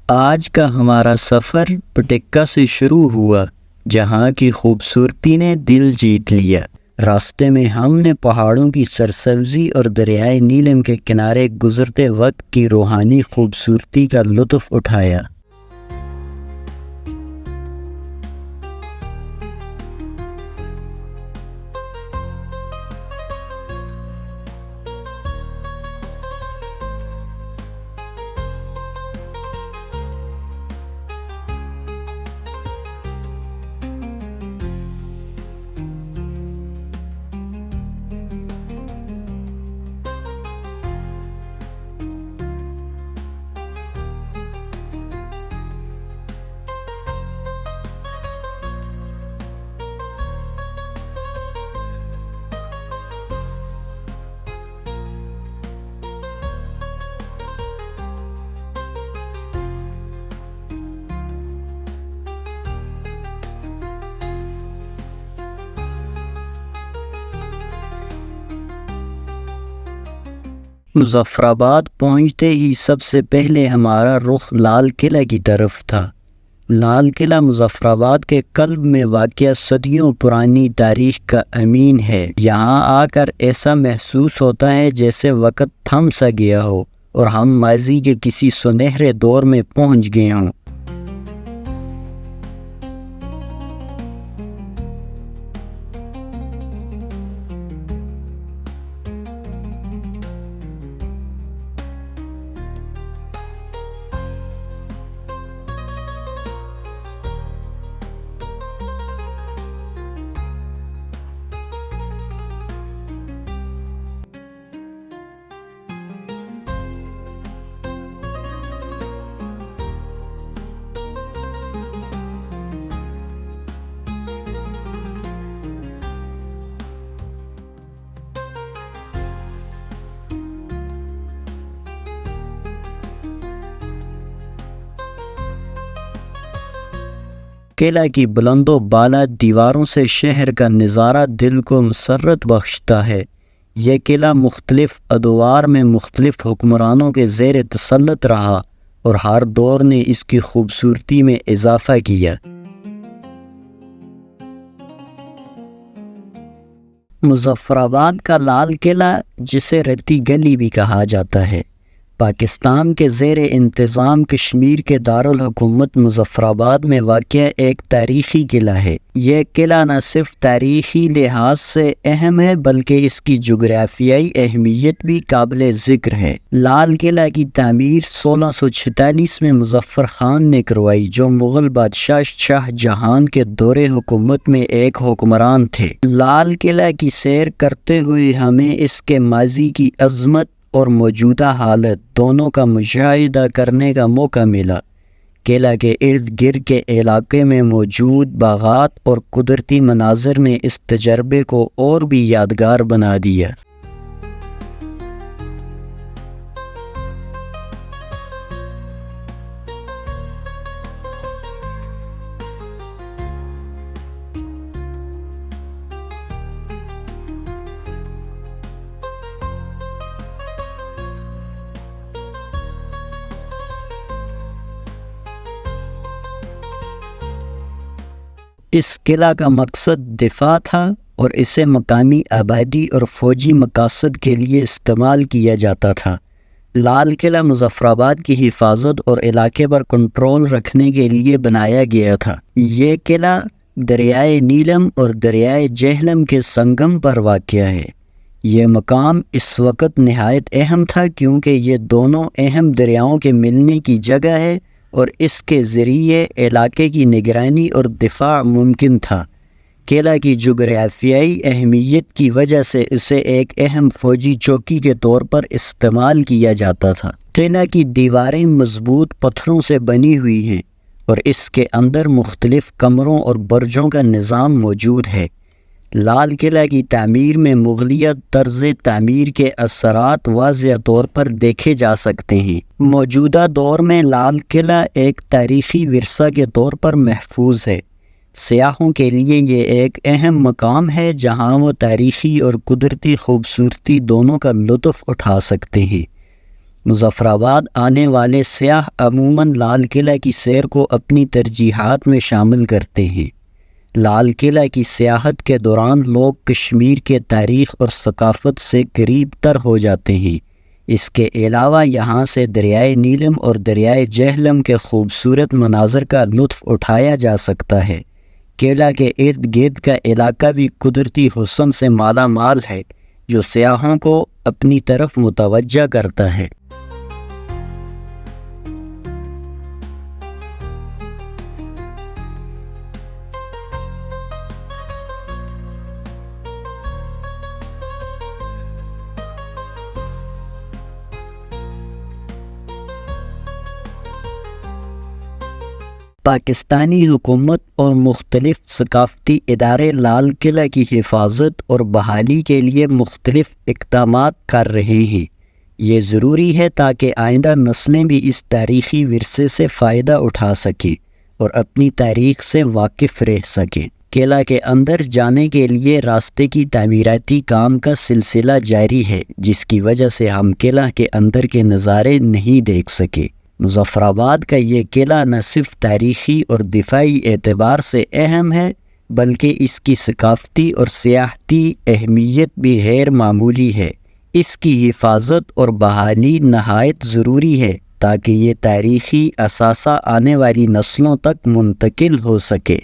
آج کا ہمارا سفر پٹکا سے شروع ہوا، جہاں کی خوبصورتی نے دل جیت لیا۔ راستے میں ہم نے پہاڑوں کی سرسبزی اور دریائے نیلم کے کنارے گزرتے وقت کی روحانی خوبصورتی کا لطف اٹھایا۔ مظفر آباد پہنچتے ہی سب سے پہلے ہمارا رخ لال قلعہ کی طرف تھا۔ لال قلعہ مظفر آباد کے قلب میں واقع صدیوں پرانی تاریخ کا امین ہے۔ یہاں آ کر ایسا محسوس ہوتا ہے جیسے وقت تھم سا گیا ہو اور ہم ماضی کے کسی سنہرے دور میں پہنچ گئے ہوں۔ قلعہ کی بلند و بالا دیواروں سے شہر کا نظارہ دل کو مسرت بخشتا ہے۔ یہ قلعہ مختلف ادوار میں مختلف حکمرانوں کے زیر تسلط رہا اور ہر دور نے اس کی خوبصورتی میں اضافہ کیا۔ مظفر آباد کا لال قلعہ، جسے رتی گلی بھی کہا جاتا ہے، پاکستان کے زیر انتظام کشمیر کے دارالحکومت مظفر آباد میں واقع ایک تاریخی قلعہ ہے۔ یہ قلعہ نہ صرف تاریخی لحاظ سے اہم ہے بلکہ اس کی جغرافیائی اہمیت بھی قابل ذکر ہے۔ لال قلعہ کی تعمیر 1646 میں مظفر خان نے کروائی، جو مغل بادشاہ شاہ جہان کے دور حکومت میں ایک حکمران تھے۔ لال قلعہ کی سیر کرتے ہوئے ہمیں اس کے ماضی کی عظمت اور موجودہ حالت دونوں کا مشاہدہ کرنے کا موقع ملا۔ قلعہ کے ارد گرد کے علاقے میں موجود باغات اور قدرتی مناظر نے اس تجربے کو اور بھی یادگار بنا دیا۔ اس قلعہ کا مقصد دفاع تھا اور اسے مقامی آبادی اور فوجی مقاصد کے لیے استعمال کیا جاتا تھا۔ لال قلعہ مظفر آباد کی حفاظت اور علاقے پر کنٹرول رکھنے کے لیے بنایا گیا تھا۔ یہ قلعہ دریائے نیلم اور دریائے جہلم کے سنگم پر واقع ہے۔ یہ مقام اس وقت نہایت اہم تھا کیونکہ یہ دونوں اہم دریاؤں کے ملنے کی جگہ ہے اور اس کے ذریعے علاقے کی نگرانی اور دفاع ممکن تھا۔ قلعہ کی جغرافیائی اہمیت کی وجہ سے اسے ایک اہم فوجی چوکی کے طور پر استعمال کیا جاتا تھا۔ قلعہ کی دیواریں مضبوط پتھروں سے بنی ہوئی ہیں اور اس کے اندر مختلف کمروں اور برجوں کا نظام موجود ہے۔ لال قلعہ کی تعمیر میں مغلیہ طرز تعمیر کے اثرات واضح طور پر دیکھے جا سکتے ہیں۔ موجودہ دور میں لال قلعہ ایک تاریخی ورثہ کے طور پر محفوظ ہے۔ سیاحوں کے لیے یہ ایک اہم مقام ہے جہاں وہ تاریخی اور قدرتی خوبصورتی دونوں کا لطف اٹھا سکتے ہیں۔ مظفرآباد آنے والے سیاح عموماً لال قلعہ کی سیر کو اپنی ترجیحات میں شامل کرتے ہیں۔ لال قلعہ کی سیاحت کے دوران لوگ کشمیر کے تاریخ اور ثقافت سے قریب تر ہو جاتے ہیں۔ اس کے علاوہ یہاں سے دریائے نیلم اور دریائے جہلم کے خوبصورت مناظر کا لطف اٹھایا جا سکتا ہے۔ قلعہ کے ارد گرد کا علاقہ بھی قدرتی حسن سے مالا مال ہے، جو سیاحوں کو اپنی طرف متوجہ کرتا ہے۔ پاکستانی حکومت اور مختلف ثقافتی ادارے لال قلعہ کی حفاظت اور بحالی کے لیے مختلف اقدامات کر رہے ہیں۔ یہ ضروری ہے تاکہ آئندہ نسلیں بھی اس تاریخی ورثے سے فائدہ اٹھا سکیں اور اپنی تاریخ سے واقف رہ سکیں۔ قلعہ کے اندر جانے کے لیے راستے کی تعمیراتی کام کا سلسلہ جاری ہے، جس کی وجہ سے ہم قلعہ کے اندر کے نظارے نہیں دیکھ سکے۔ مظفرآباد کا یہ قلعہ نہ صرف تاریخی اور دفاعی اعتبار سے اہم ہے، بلکہ اس کی ثقافتی اور سیاحتی اہمیت بھی غیر معمولی ہے۔ اس کی حفاظت اور بحالی نہایت ضروری ہے تاکہ یہ تاریخی اثاثہ آنے والی نسلوں تک منتقل ہو سکے۔